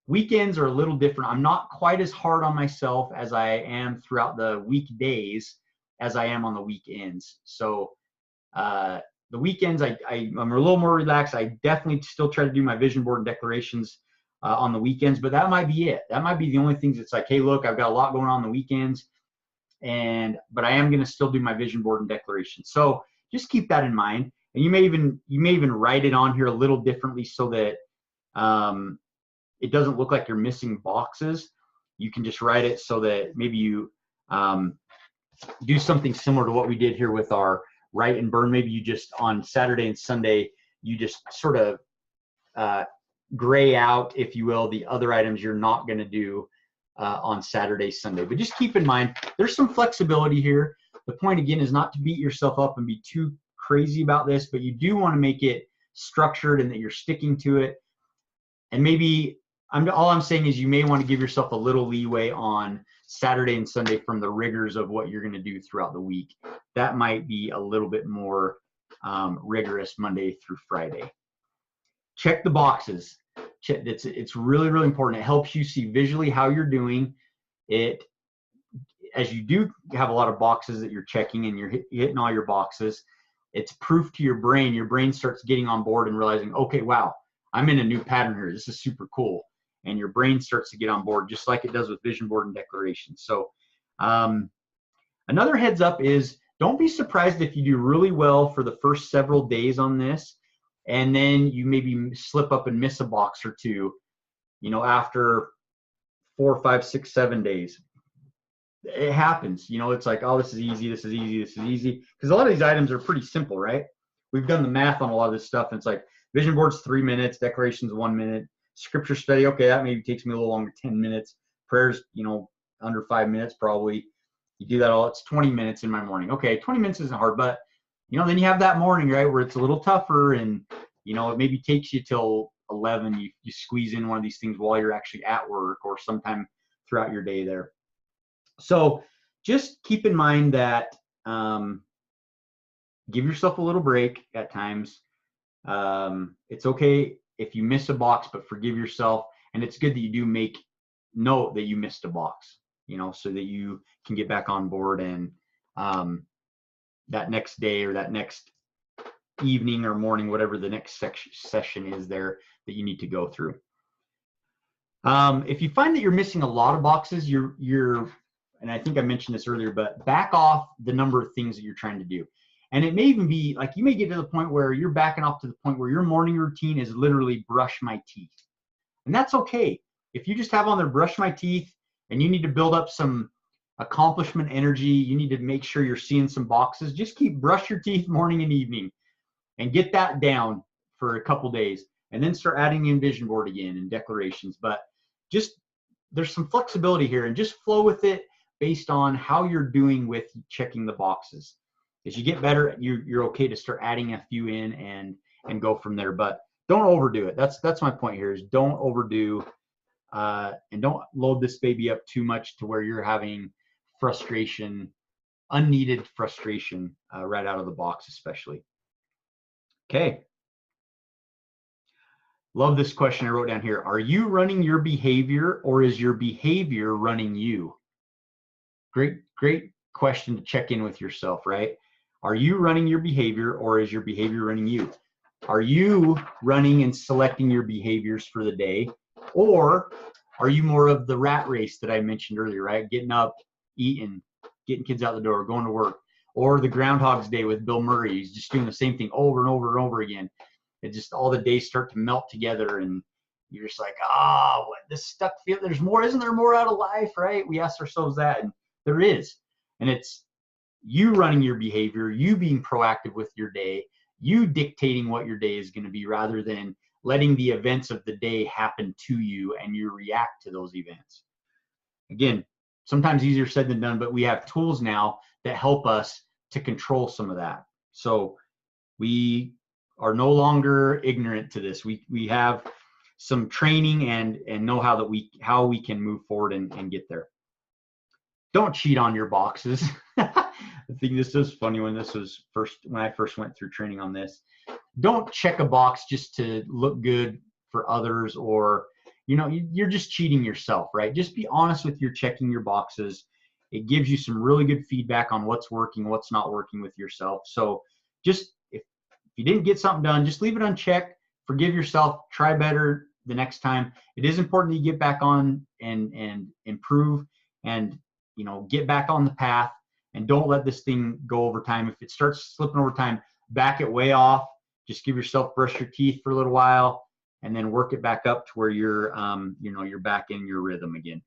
weekends are a little different. I'm not quite as hard on myself as I am throughout the weekdays as I am on the weekends. So the weekends, I'm a little more relaxed. I definitely still try to do my vision board and declarations on the weekends, but that might be it. That might be the only things that's like, hey, look, I've got a lot going on the weekends, but I am going to still do my vision board and declaration. So just keep that in mind. And you may even write it on here a little differently so that it doesn't look like you're missing boxes. You can just write it so that maybe you do something similar to what we did here with our write and burn. Maybe you just on Saturday and Sunday, you just sort of gray out, if you will, the other items you're not going to do on Saturday, Sunday. But just keep in mind, there's some flexibility here. The point, again, is not to beat yourself up and be too crazy about this, but you do want to make it structured and that you're sticking to it. And maybe all I'm saying is you may want to give yourself a little leeway on Saturday and Sunday from the rigors of what you're going to do throughout the week. That might be a little bit more rigorous Monday through Friday. Check the boxes. It's really, really important. It helps you see visually how you're doing it. As you do have a lot of boxes that you're checking and you're hitting all your boxes, it's proof to your brain. Your brain starts getting on board and realizing, okay, wow, I'm in a new pattern here. This is super cool. And your brain starts to get on board just like it does with vision board and declarations. So another heads up is don't be surprised if you do really well for the first several days on this, and then you maybe slip up and miss a box or two, you know, after 4, 5, 6, 7 days. it happens. You know, it's like, oh, this is easy, this is easy, this is easy. Because a lot of these items are pretty simple, right? We've done the math on a lot of this stuff, and it's like vision board's 3 minutes, declarations 1 minute, scripture study, okay, that maybe takes me a little longer, 10 minutes. Prayers, you know, under 5 minutes probably. You do that all, it's 20 minutes in my morning. Okay, 20 minutes isn't hard, but you know, then you have that morning, right, where it's a little tougher, and you know, it maybe takes you till 11. You squeeze in one of these things while you're actually at work or sometime throughout your day there. So just keep in mind that give yourself a little break at times. It's okay if you miss a box, but forgive yourself. And it's good that you do make note that you missed a box, you know, so that you can get back on board, and that next day or that next evening or morning, whatever the next session is there that you need to go through. If you find that you're missing a lot of boxes, and I think I mentioned this earlier, but back off the number of things that you're trying to do. And it may even be like, you may get to the point where you're backing off to the point where your morning routine is literally brush my teeth. And that's okay. If you just have on there brush my teeth and you need to build up some accomplishment energy, you need to make sure you're seeing some boxes, just keep brush your teeth morning and evening and get that down for a couple days, and then start adding in vision board again and declarations. But just, there's some flexibility here, and just flow with it based on how you're doing with checking the boxes. As you get better, you're okay to start adding a few in and go from there. But don't overdo it. That's my point here, is don't overdo and don't load this baby up too much to where you're having frustration, unneeded frustration right out of the box especially. Okay. Love this question I wrote down here. Are you running your behavior, or is your behavior running you? Great question to check in with yourself, right? Are you running your behavior, or is your behavior running you? Are you running and selecting your behaviors for the day, or are you more of the rat race that I mentioned earlier, right? Getting up, eating, getting kids out the door, going to work, or the Groundhog's Day with Bill Murray. He's just doing the same thing over and over and over again. It just, all the days start to melt together, and you're just like, what this stuck feel. There's more, isn't there more out of life, right? We ask ourselves that, and there is. And it's you running your behavior, you being proactive with your day, you dictating what your day is going to be, rather than letting the events of the day happen to you and you react to those events. Again, sometimes easier said than done, but we have tools now that help us to control some of that. So we are no longer ignorant to this. We have some training and know how we can move forward and get there. Don't cheat on your boxes. I think this is funny when I first went through training on this. Don't check a box just to look good for others, or you're just cheating yourself, right? Just be honest with your checking your boxes. It gives you some really good feedback on what's working, what's not working with yourself. So just if you didn't get something done, just leave it unchecked. Forgive yourself. Try better the next time. It is important that you get back on and improve and get back on the path, and don't let this thing go over time. If it starts slipping over time, back it way off. Just give yourself, brush your teeth for a little while, and then work it back up to where you're you're back in your rhythm again.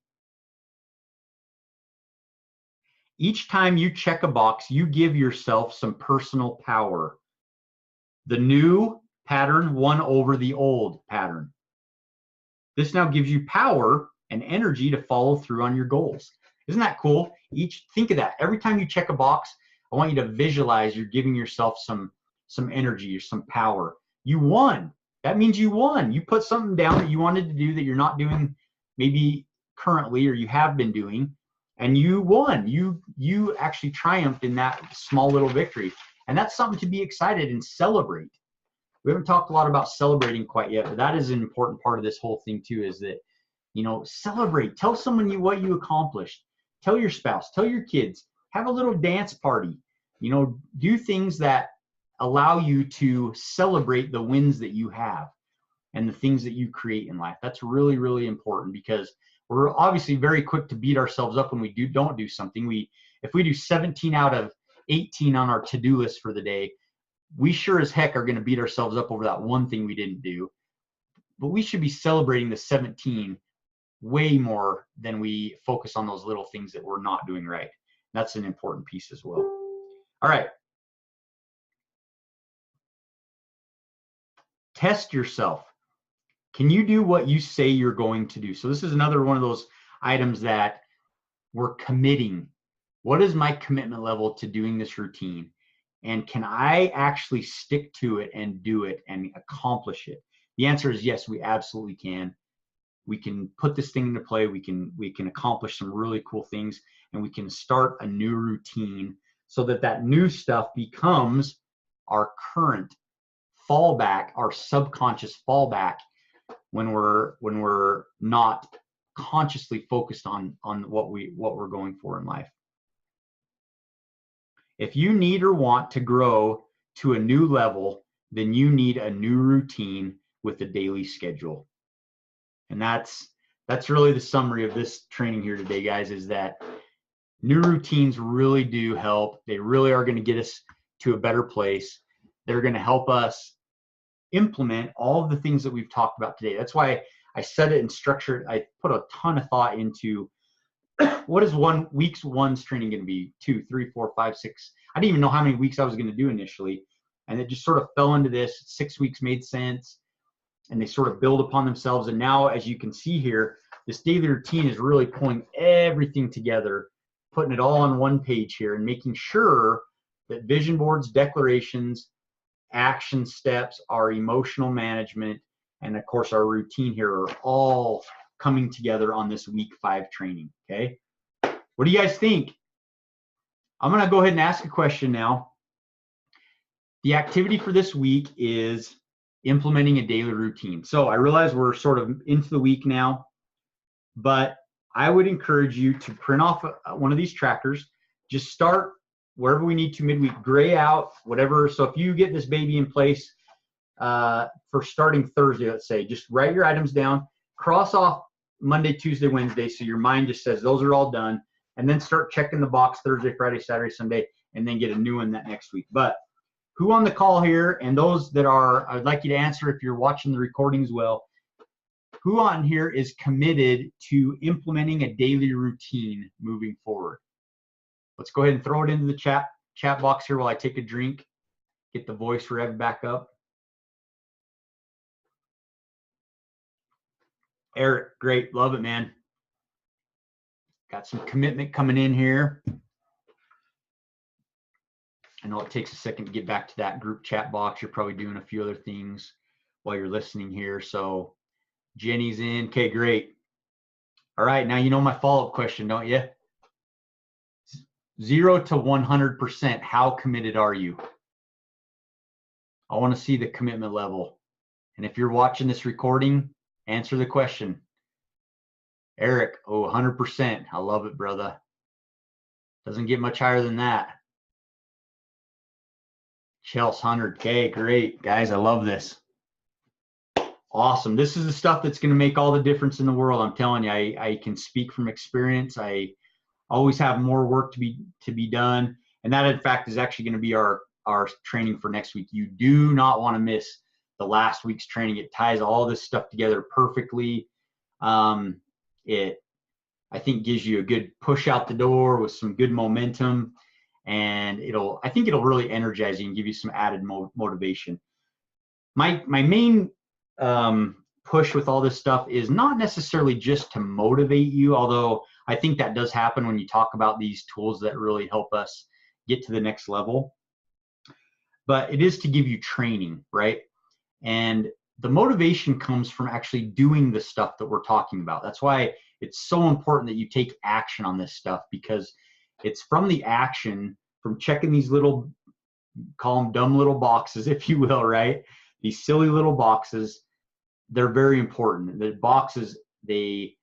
Each time you check a box, you give yourself some personal power. The new pattern won over the old pattern. This now gives you power and energy to follow through on your goals. Isn't that cool? Think of that. Every time you check a box, I want you to visualize you're giving yourself some energy or some power. You won. That means you won. You put something down that you wanted to do that you're not doing maybe currently, or you have been doing, and you won. You actually triumphed in that small little victory. And that's something to be excited and celebrate. We haven't talked a lot about celebrating quite yet, but that is an important part of this whole thing too, is that, celebrate. Tell someone what you accomplished. Tell your spouse, tell your kids, have a little dance party, do things that allow you to celebrate the wins that you have and the things that you create in life. That's really, really important, because we're obviously very quick to beat ourselves up when we don't do something. If we do 17 out of 18 on our to-do list for the day, we sure as heck are going to beat ourselves up over that one thing we didn't do. But we should be celebrating the 17 way more than we focus on those little things that we're not doing right. That's an important piece as well. All right. Test yourself. Can you do what you say you're going to do? So this is another one of those items that we're committing. What is my commitment level to doing this routine? And can I actually stick to it and do it and accomplish it? The answer is yes, we absolutely can. We can put this thing into play. We can accomplish some really cool things, and we can start a new routine so that that new stuff becomes our current fallback, our subconscious fallback when we're not consciously focused on what we're going for in life. If you need or want to grow to a new level, then you need a new routine with a daily schedule. And that's really the summary of this training here today, guys, is that new routines really do help. They really are going to get us to a better place. They're going to help us implement all of the things that we've talked about today. That's why I set it and structured. I put a ton of thought into what is week one's training going to be? 2, 3, 4, 5, 6. I didn't even know how many weeks I was going to do initially. And it just sort of fell into this. 6 weeks made sense. And they sort of build upon themselves. And now, as you can see here, this daily routine is really pulling everything together, putting it all on one page here, and making sure that vision boards, declarations, action steps, our emotional management, and of course our routine here are all coming together on this week 5 training. Okay, what do you guys think? I'm going to go ahead and ask a question now. The activity for this week is implementing a daily routine. So I realize we're sort of into the week now, but I would encourage you to print off one of these trackers. Just start wherever we need to midweek, gray out, whatever. So if you get this baby in place for starting Thursday, let's say, just write your items down, cross off Monday, Tuesday, Wednesday, so your mind just says those are all done, and then start checking the box Thursday, Friday, Saturday, Sunday, and then get a new one that next week. But who on the call here, and those that are, I'd like you to answer if you're watching the recording as well, who on here is committed to implementing a daily routine moving forward? Let's go ahead and throw it into the chat box here while I take a drink, get the voice rev back up. Eric, great, love it, man. Got some commitment coming in here. I know it takes a second to get back to that group chat box. You're probably doing a few other things while you're listening here. So Jenny's in. Okay, great. All right, now you know my follow-up question, don't you? 0 to 100%, how committed are you? I want to see the commitment level. And if you're watching this recording, answer the question. Eric, oh, 100%. I love it, brother. Doesn't get much higher than that. Chelsea, 100K, great. Guys, I love this. Awesome. This is the stuff that's going to make all the difference in the world. I'm telling you, I can speak from experience. I always have more work to be done. And that, in fact, is actually going to be our training for next week. You do not want to miss the last week's training. It ties all this stuff together perfectly. It, I think, gives you a good push out the door with some good momentum. And I think it'll really energize you and give you some added motivation. My main push with all this stuff is not necessarily just to motivate you, although I think that does happen when you talk about these tools that really help us get to the next level. But it is to give you training, right? And the motivation comes from actually doing the stuff that we're talking about. That's why it's so important that you take action on this stuff, because it's from the action, from checking these little, call them dumb little boxes, if you will, right? These silly little boxes, they're very important. The boxes, they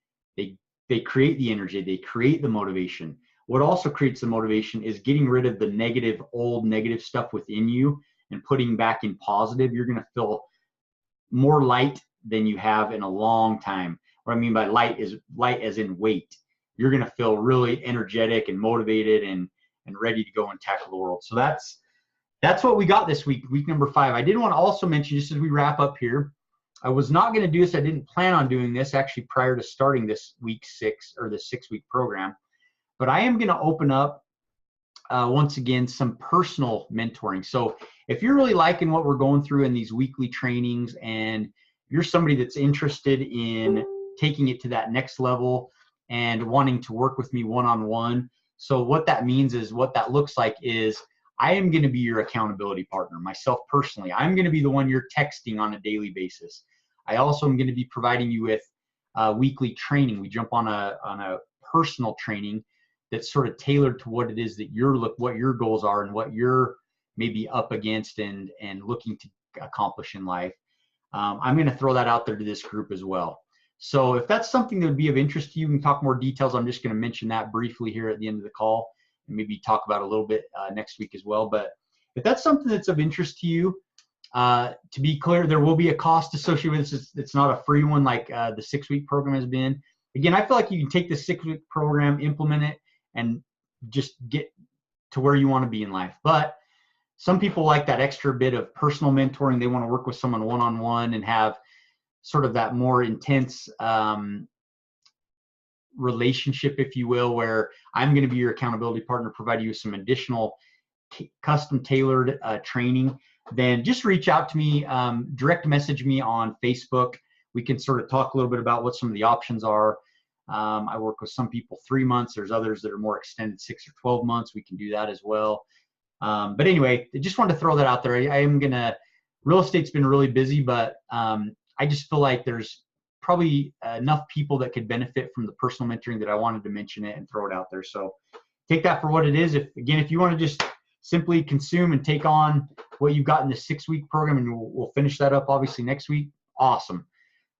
create the energy, they create the motivation. What also creates the motivation is getting rid of the old negative stuff within you and putting back in positive. You're going to feel more light than you have in a long time. What I mean by light is light as in weight. You're going to feel really energetic and motivated and ready to go and tackle the world. So that's what we got this week, week number 5. I did want to also mention, just as we wrap up here, I was not going to do this. I didn't plan on doing this actually prior to starting this week 6 or the 6-week program, but I am going to open up once again some personal mentoring. So if you're really liking what we're going through in these weekly trainings, and you're somebody that's interested in taking it to that next level and wanting to work with me one-on-one, so what that means is, what that looks like is, I am going to be your accountability partner, myself personally. I'm going to be the one you're texting on a daily basis. I also am going to be providing you with weekly training. We jump on a personal training that's sort of tailored to what it is that what your goals are and what you're maybe up against and looking to accomplish in life. I'm going to throw that out there to this group as well. So if that's something that would be of interest to you, we can talk more details. I'm just going to mention that briefly here at the end of the call, and maybe talk about a little bit next week as well. But if that's something that's of interest to you, to be clear, there will be a cost associated with this. It's not a free one like the 6-week program has been. Again, I feel like you can take the 6-week program, implement it, and just get to where you want to be in life. But some people like that extra bit of personal mentoring. They want to work with someone one-on-one and have sort of that more intense relationship, if you will, where I'm going to be your accountability partner, provide you with some additional custom tailored training. Then just reach out to me, direct message me on Facebook. We can sort of talk a little bit about what some of the options are. I work with some people 3 months. There's others that are more extended, 6 or 12 months. We can do that as well. But anyway, I just wanted to throw that out there. Real estate's been really busy, but I just feel like there's probably enough people that could benefit from the personal mentoring that I wanted to mention it and throw it out there. So take that for what it is. If you want to just simply consume and take on what you've got in the 6-week program, and we'll finish that up obviously next week, awesome.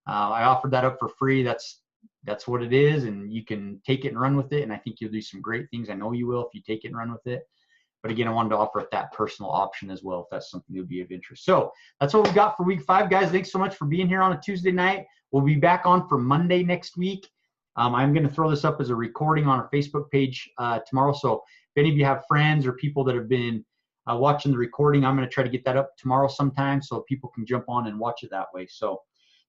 I offered that up for free. That's what it is, and you can take it and run with it, and I think you'll do some great things. I know you will if you take it and run with it. But again, I wanted to offer that personal option as well, if that's something that would be of interest. So that's what we've got for week 5, guys. Thanks so much for being here on a Tuesday night. We'll be back on for Monday next week. I'm going to throw this up as a recording on our Facebook page tomorrow. So if any of you have friends or people that have been watching the recording, I'm going to try to get that up tomorrow sometime so people can jump on and watch it that way. So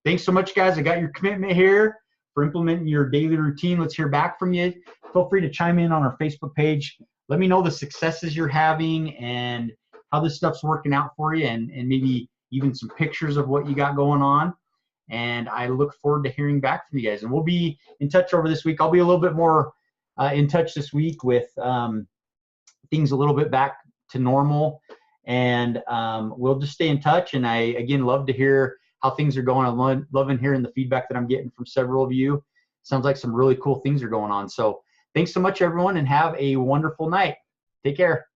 thanks so much, guys. I got your commitment here for implementing your daily routine. Let's hear back from you. Feel free to chime in on our Facebook page. Let me know the successes you're having and how this stuff's working out for you, and maybe even some pictures of what you got going on. And I look forward to hearing back from you guys. And we'll be in touch over this week. I'll be a little bit more in touch this week with things a little bit back to normal. And we'll just stay in touch. And I, again, love to hear how things are going. I'm loving hearing the feedback that I'm getting from several of you. Sounds like some really cool things are going on. So thanks so much, everyone, and have a wonderful night. Take care.